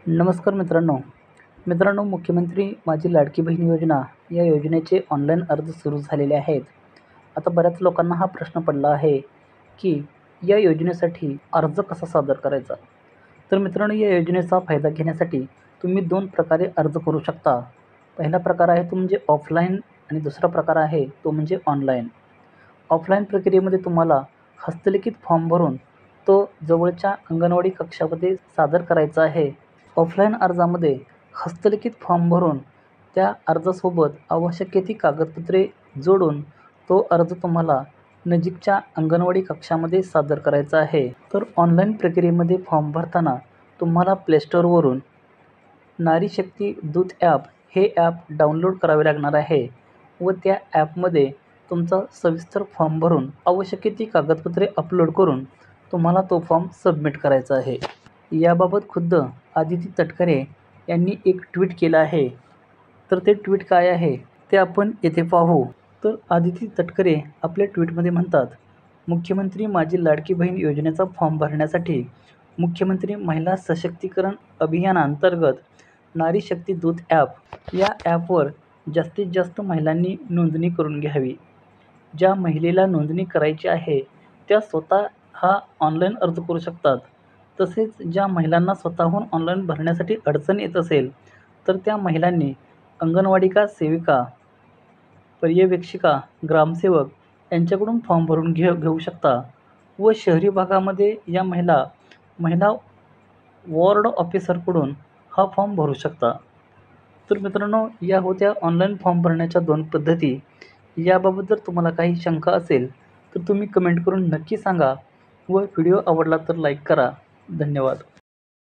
नमस्कार मित्रांनो, मुख्यमंत्री माझी लाडकी बहीण योजना या योजनेचे ऑनलाईन अर्ज सुरू झालेले आहेत. आता बऱ्याच लोकांना हा प्रश्न पडला आहे की या योजनेसाठी अर्ज कसा सादर करायचा. तर मित्रांनो, या योजनेचा फायदा घेण्यासाठी तुम्ही 2 प्रकारे अर्ज करू शकता. पहिला प्रकार आहे तो म्हणजे ऑफलाईन आणि दुसरा प्रकार आहे तो म्हणजे ऑनलाईन. ऑफलाईन प्रक्रियेमध्ये तुम्हाला हस्तलिखित फॉर्म भरून तो जवळच्या अंगणवाडी कक्षामध्ये सादर करायचा आहे. ऑफलाईन अर्जामध्ये हस्तलिखित फॉर्म भरून त्या अर्जासोबत आवश्यक ती कागदपत्रे जोडून तो अर्ज तुम्हाला नजीकच्या अंगणवाडी कक्षामध्ये सादर करायचा आहे. तर ऑनलाईन प्रक्रियेमध्ये फॉर्म भरताना तुम्हाला प्ले स्टोअरवरून नारी शक्ती दूत ॲप हे ॲप डाउनलोड करावे लागणार आहे व त्या ॲपमध्ये तुमचा सविस्तर फॉर्म भरून आवश्यक ती कागदपत्रे अपलोड करून तुम्हाला तो फॉर्म सबमिट करायचा आहे. याबाबत खुद्द आदिती तटकरे यांनी एक ट्विट केलं आहे. तर ते ट्विट काय आहे ते आपण येथे पाहू. तर आदिती तटकरे आपल्या ट्विटमध्ये म्हणतात, मुख्यमंत्री माझी लाडकी बहीण योजनेचा फॉर्म भरण्यासाठी मुख्यमंत्री महिला सशक्तीकरण अभियानांतर्गत नारी शक्ती दूत ॲप या ॲपवर जास्तीत जास्त महिलांनी नोंदणी करून घ्यावी. ज्या महिलेला नोंदणी करायची आहे त्या स्वतः हा ऑनलाईन अर्ज करू शकतात. तसेच ज्या महिलांना स्वतःहून ऑनलाईन भरण्यासाठी अडचण येत असेल तर त्या महिलांनी अंगणवाडिका सेविका, पर्यवेक्षिका, ग्रामसेवक यांच्याकडून फॉर्म भरून घेऊ शकता व शहरी भागामध्ये या महिला वॉर्ड ऑफिसरकडून हा फॉर्म भरू शकता. तर मित्रांनो, या होत्या ऑनलाईन फॉर्म भरण्याच्या 2 पद्धती. याबाबत जर तुम्हाला काही शंका असेल तर तुम्ही कमेंट करून नक्की सांगा व व्हिडिओ आवडला तर लाईक करा. धन्यवाद.